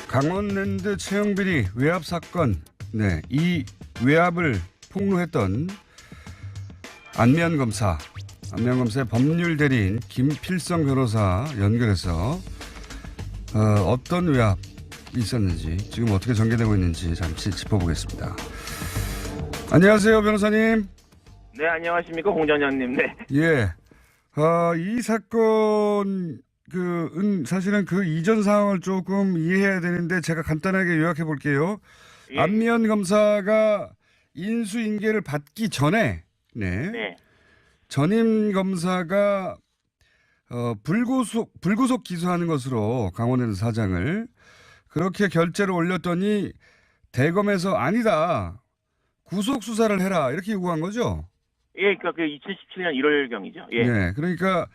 강원랜드 채용비리 외압 사건, 네, 이 외압을 폭로했던 안면 검사의 법률 대리인 김필성 변호사 연결해서 어떤 외압이 있었는지, 지금 어떻게 전개되고 있는지 잠시 짚어보겠습니다. 안녕하세요, 변호사님. 네, 안녕하십니까, 공장장님. 네. 예, 이 사건 사실은 그 이전 상황을 조금 이해해야 되는데 제가 간단하게 요약해 볼게요. 예. 안면 검사가 인수인계를 받기 전에, 네. 전임 검사가 불구속 기소하는 것으로 강원랜드 사장을 그렇게 결재를 올렸더니 대검에서 아니다, 구속 수사를 해라, 이렇게 요구한 거죠. 예, 그러니까 그 2017년 1월경이죠. 예. 네, 그러니까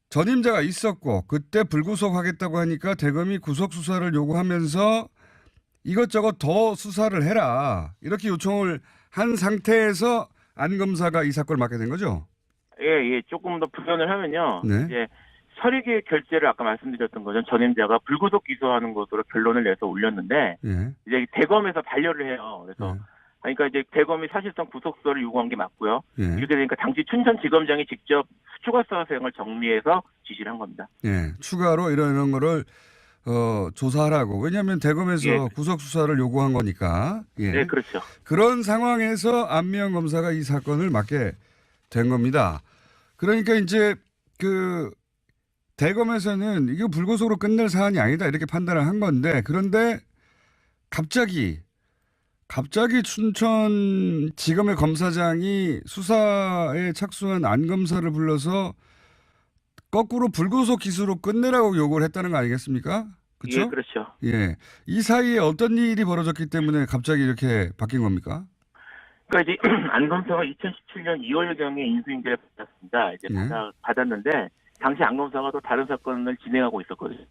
전임자가 있었고 그때 불구속하겠다고 하니까 대검이 구속 수사를 요구하면서 이것저것 더 수사를 해라, 이렇게 요청을 한 상태에서 안 검사가 이 사건을 맡게 된 거죠. 예. 조금 더 부연을 하면요. 네. 이제 서류계 결재를 아까 말씀드렸던 거죠. 전임자가 불구속 기소하는 것으로 결론을 내서 올렸는데 예. 이제 대검에서 반려를 해요. 그래서 그러니까 이제 대검이 사실상 구속수사를 요구한 게 맞고요. 예. 이렇게 되니까 당시 춘천지검장이 직접 추가수사 사항을 정리해서 지시를 한 겁니다. 예. 추가로 이런 거를 조사하라고. 왜냐하면 대검에서 예. 구속 수사를 요구한 거니까. 예. 네, 그렇죠. 그런 상황에서 안면 검사가 이 사건을 맡게 된 겁니다. 그러니까 이제 그 대검에서는 이거 불구속으로 끝낼 사안이 아니다, 이렇게 판단을 한 건데, 그런데 갑자기 춘천지검의 검사장이 수사에 착수한 안 검사를 불러서 거꾸로 불구속 기소로 끝내라고 요구를 했다는 거 아니겠습니까? 그렇죠? 예, 그렇죠. 예. 이 사이에 어떤 일이 벌어졌기 때문에 갑자기 이렇게 바뀐 겁니까? 그러니까 이제 안 검사가 2017년 2월경에 인수인계를 받았습니다. 이제 네. 받았는데 당시 안 검사가 또 다른 사건을 진행하고 있었거든요.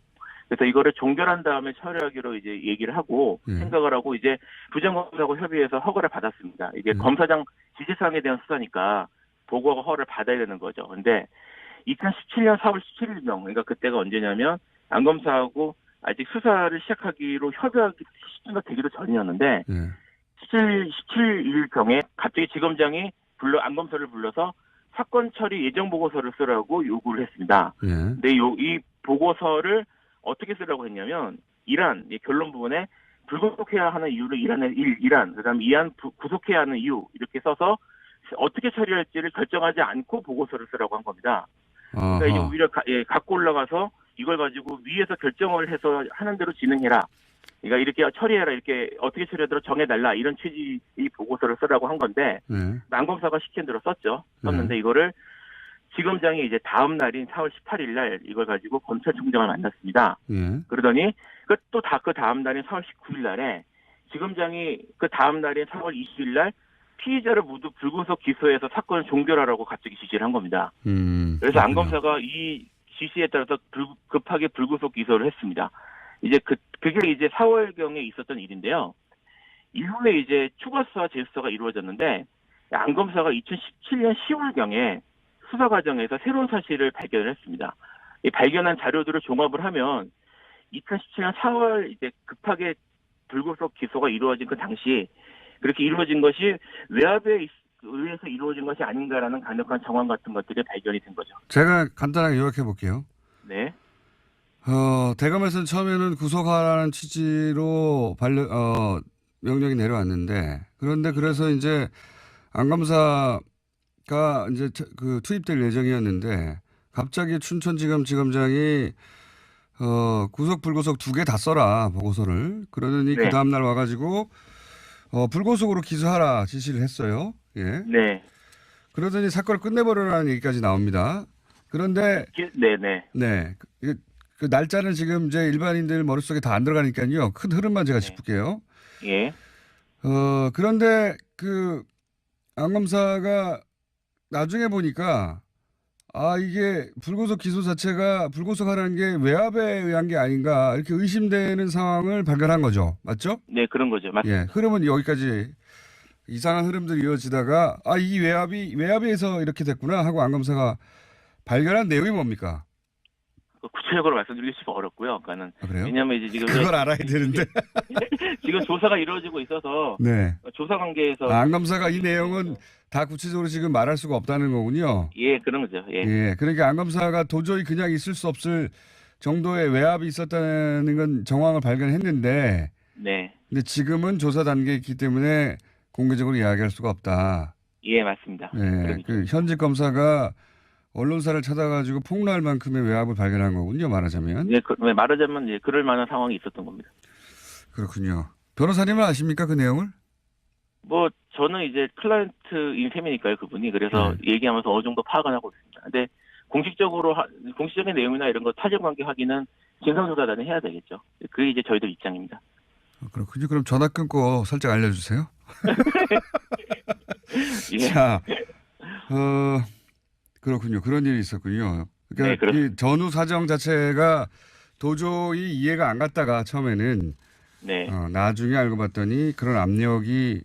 그래서 이거를 종결한 다음에 처리하기로 이제 얘기를 하고 생각을 하고 이제 부장검사하고 협의해서 허가를 받았습니다. 이게 검사장 지시사항에 대한 수사니까 보고하고 허가를 받아야 되는 거죠. 근데 2017년 4월 17일경, 그러니까 그때가 언제냐면 안 검사하고 아직 수사를 시작하기로 협의하기 시기가 되기도 전이었는데 17일경에 갑자기 지검장이 안 검사를 불러서 사건 처리 예정 보고서를 쓰라고 요구를 했습니다. 근데 이 보고서를 어떻게 쓰라고 했냐면 이란, 결론 부분에 불구속해야 하는 이유를 이란, 그다음에 이안 구속해야 하는 이유, 이렇게 써서 어떻게 처리할지를 결정하지 않고 보고서를 쓰라고 한 겁니다. 그러니까 이제 오히려 갖고 올라가서 이걸 가지고 위에서 결정을 해서 하는 대로 진행해라, 그러니까 이렇게 처리해라, 이렇게 어떻게 처리하도록 정해달라, 이런 취지의 보고서를 쓰라고 한 건데 안 검사가 시킨 대로 썼는데 이거를 지검장이 이제 다음 날인 4월 18일 날 이걸 가지고 검찰총장을 만났습니다. 그러더니 또 그 다음 날인 4월 19일 날에 지검장이 그 다음 날인 4월 20일 날 피의자를 모두 불구속 기소해서 사건을 종결하라고 갑자기 지시를 한 겁니다. 그래서 안 검사가 이 지시에 따라서 급하게 불구속 기소를 했습니다. 이제 그게 이제 4월경에 있었던 일인데요. 이후에 이제 추가 수사 재수사가 이루어졌는데 안 검사가 2017년 10월경에 수사 과정에서 새로운 사실을 발견을 했습니다. 이 발견한 자료들을 종합을 하면 2017년 4월 이제 급하게 불구속 기소가 이루어진 그 당시 그렇게 이루어진 것이 외압에 의해서 이루어진 것이 아닌가라는 강력한 정황 같은 것들이 발견이 된 거죠. 제가 간단하게 요약해 볼게요. 네. 대검에서는 처음에는 구속하라는 취지로 명령이 내려왔는데, 그런데 그래서 이제 안 검사가 이제 투입될 예정이었는데 갑자기 춘천지검 지검장이 구속 불구속 두 개 다 써라, 보고서를. 그러더니 그 다음 날 와가지고 불구속으로 기소하라 지시를 했어요. 예. 네. 그러더니 사건을 끝내버리라는 얘기까지 나옵니다. 그런데 네. 그 날짜는 지금 이제 일반인들 머릿속에 다 안 들어가니까요. 큰 흐름만 제가 짚을게요. 예. 그런데 안 검사가 나중에 보니까 이게 불구속 기소 자체가 불구속하라는 게 외압에 의한 게 아닌가, 이렇게 의심되는 상황을 발견한 거죠. 맞죠? 네, 그런 거죠. 맞습니다. 예. 흐름은 여기까지 이상한 흐름들이 이어지다가 이 외압에서 이렇게 됐구나 하고 안 검사가 발견한 내용이 뭡니까? 구체적으로 말씀드리기 좀 어렵고요. 그러니까는 그래요? 왜냐하면 이제 지금 그걸 알아야 되는데. 지금 조사가 이루어지고 있어서 네. 조사 관계에서 안검사가 이 내용은 다 구체적으로 지금 말할 수가 없다는 거군요. 예, 그런 거죠. 예. 예. 그러니까 안검사가 도저히 그냥 있을 수 없을 정도의 외압이 있었다는 건 정황을 발견했는데, 네. 근데 지금은 조사 단계에 있기 때문에 공개적으로 이야기할 수가 없다. 예, 맞습니다. 예. 그 현직 검사가 언론사를 찾아가지고 폭로할 만큼의 외압을 발견한 거군요. 말하자면. 예, 말하자면 예, 그럴 만한 상황이 있었던 겁니다. 그렇군요. 변호사님은 아십니까 그 내용을? 뭐 저는 이제 클라이언트인 셈이니까요, 그분이. 그래서 얘기하면서 어느 정도 파악은 하고 있습니다. 근데 공식적인 내용이나 이런 거 사실관계 확인은 진상조사단이 해야 되겠죠. 그게 이제 저희들 입장입니다. 그렇군요. 그럼 전화 끊고 살짝 알려주세요. 예. 자, 그렇군요. 그런 일이 있었군요. 그러니까 네, 이 전후 사정 자체가 도저히 이해가 안 갔다가 처음에는 네. 나중에 알고 봤더니 그런 압력이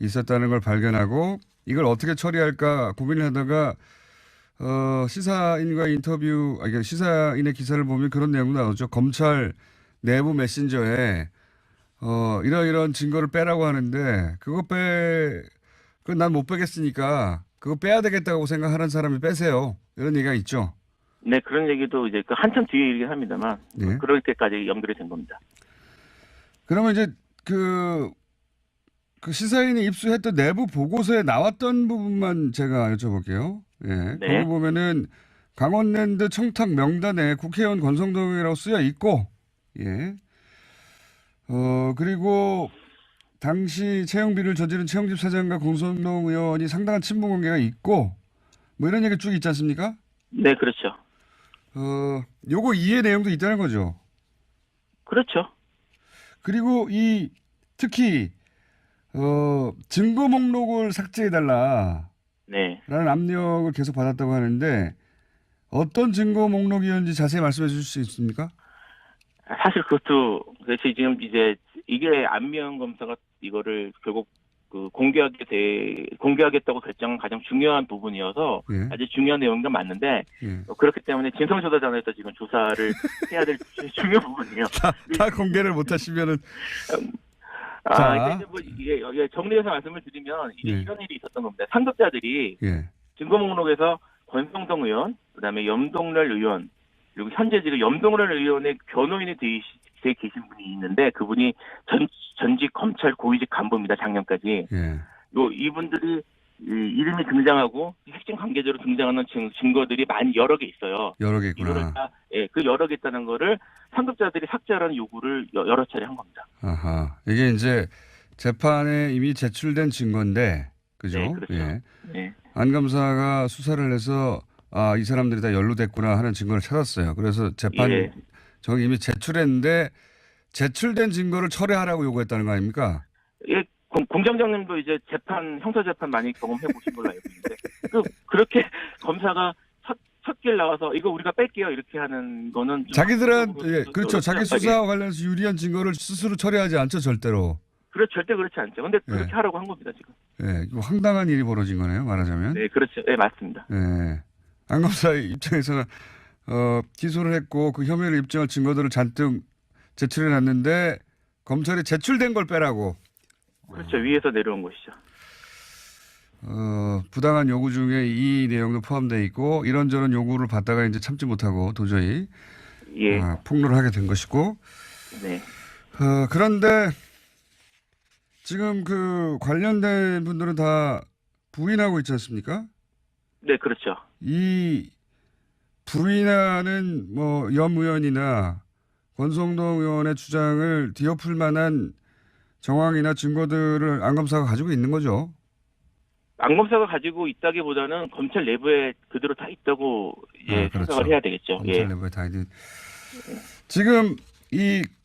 있었다는 걸 발견하고 이걸 어떻게 처리할까 고민을 하다가 시사인과 인터뷰, 그러니까 시사인의 기사를 보면 그런 내용도 나오죠. 검찰 내부 메신저에 이런 증거를 빼라고 하는데 그건 난 못 빼겠으니까 그거 빼야 되겠다고 생각하는 사람이 빼세요. 이런 얘기가 있죠. 네, 그런 얘기도 이제 그 한참 뒤에 일이긴 합니다만 네. 그럴 때까지 연결이 된 겁니다. 그러면 이제 그 시사인이 입수했던 내부 보고서에 나왔던 부분만 제가 여쭤볼게요. 예. 네. 거기 보면은 강원랜드 청탁 명단에 국회의원 권성동이라고 쓰여 있고, 예. 그리고 당시 채용비를 저지른 채용집 사장과 권성동 의원이 상당한 친분 관계가 있고, 뭐 이런 얘기 쭉 있지 않습니까? 네, 그렇죠. 요거 이해 내용도 있다는 거죠. 그렇죠. 그리고 특히 증거 목록을 삭제해달라. 네. 라는 압력을 계속 받았다고 하는데 어떤 증거 목록이었는지 자세히 말씀해 주실 수 있습니까? 사실 그것도 그래서 지금 이제 이게 안미연 검사가 이거를 결국 그 공개하겠다고 결정한 가장 중요한 부분이어서 예. 아주 중요한 내용인 맞는데 예. 그렇기 때문에 진성조사단에서 지금 조사를 해야 될 중요한 부분이에요. 다 공개를 못 하시면은 이제 뭐 이게 정리해서 말씀을 드리면 이런 일이 있었던 겁니다. 상급자들이 증거 목록에서 권성동 의원, 그다음에 염동열 의원, 그리고 현재 지금 염동열 의원의 변호인이 돼 계신 분이 있는데 그분이 전직 검찰 고위직 간부입니다. 작년까지. 이분들이 이름이 등장하고 핵심 관계자로 등장하는 증거들이 여러 개 있어요. 여러 개 있구나. 그 여러 개 있다는 거를 상급자들이 삭제하라는 요구를 여러 차례 한 겁니다. 아하. 이게 이제 재판에 이미 제출된 증거인데, 그죠? 네, 그렇죠. 네. 안 검사가 수사를 해서 이 사람들이 다 연루됐구나 하는 증거를 찾았어요. 그래서 재판 저기 이미 제출했는데 제출된 증거를 철회하라고 요구했다는 거 아닙니까? 예, 공장장님도 이제 형사 재판 많이 경험해 보신 걸로 알고 있는데 그렇게 검사가 첫 길 나와서 이거 우리가 뺄게요 이렇게 하는 거는 그렇죠. 자기 수사와 관련해서 유리한 증거를 스스로 처리하지 않죠, 절대로. 절대 그렇지 않죠. 근데 그렇게 하라고 한 겁니다, 지금. 이거 황당한 일이 벌어진 거네요, 말하자면. 네, 그렇죠. 네, 맞습니다. 안 검사의 입장에서는 기소를 했고 그 혐의를 입증할 증거들을 잔뜩 제출해 놨는데 검찰이 제출된 걸 빼라고. 그렇죠. 위에서 내려온 것이죠. 부당한 요구 중에 이 내용도 포함되어 있고 이런저런 요구를 받다가 이제 참지 못하고 도저히 폭로를 하게 된 것이고. 네. 그런데 지금 그 관련된 분들은 다 부인하고 있지 않습니까? 네, 그렇죠. 이 부인하는 염 의원이나 권성동 의원의 주장을 뒤엎을 만한 정황이나 증거들을 안 검사가 가지고 있는 거죠. 안 검사가 가지고 있다기보다는 검찰 내부에 그대로 다 있다고 생각을 해야 되겠죠. 검찰 내부에 다 있는. 지금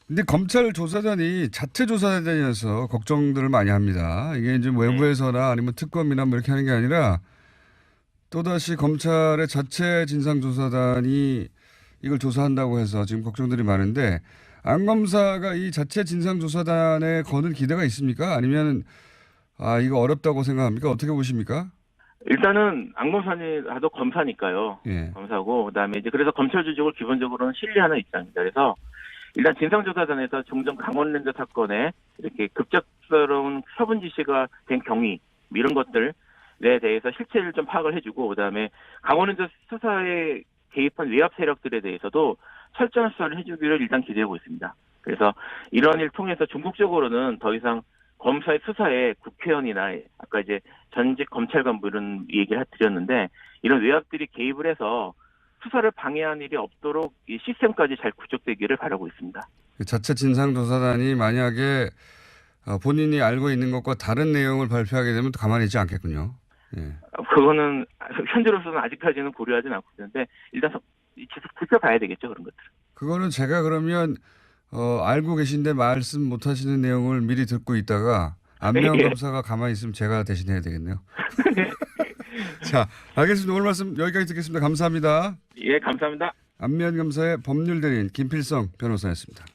근데 검찰 조사단이 자체 조사단이어서 걱정들을 많이 합니다. 이게 이제 외부에서나 아니면 특검이나 뭐 이렇게 하는 게 아니라 또다시 검찰의 자체 진상조사단이 이걸 조사한다고 해서 지금 걱정들이 많은데 안 검사가 이 자체 진상조사단에 거는 기대가 있습니까? 아니면 이거 어렵다고 생각합니까? 어떻게 보십니까? 일단은 안검사도 검사니까요. 예. 검사고 그다음에 이제 그래서 검찰 조직을 기본적으로는 신뢰하는 입장입니다. 그래서 일단 진상조사단에서 종전 강원랜드 사건에 이렇게 급작스러운 처분 지시가 된 경위 이런 것들에 대해서 실체를 좀 파악을 해주고 그다음에 강원랜드 수사에 개입한 외압 세력들에 대해서도 철저한 수사를 해주기를 일단 기대하고 있습니다. 그래서 이런 일 통해서 궁극적으로는 더 이상 검사의 수사에 국회의원이나 아까 이제 전직 검찰 간부 이런 얘기를 드렸는데 이런 외압들이 개입을 해서 수사를 방해하는 일이 없도록 이 시스템까지 잘 구축되기를 바라고 있습니다. 자체 진상조사단이 만약에 본인이 알고 있는 것과 다른 내용을 발표하게 되면 또 가만히 있지 않겠군요. 예. 그거는 현재로서는 아직까지는 고려하지는 않고 있는데 일단 지켜봐야 되겠죠 그런 것들. 그거는 제가 그러면 알고 계신데 말씀 못 하시는 내용을 미리 듣고 있다가 안면 예. 검사가 가만히 있으면 제가 대신해야 되겠네요. 자, 알겠습니다. 오늘 말씀 여기까지 듣겠습니다. 감사합니다. 예, 감사합니다. 안면 검사의 법률 대리인 김필성 변호사였습니다.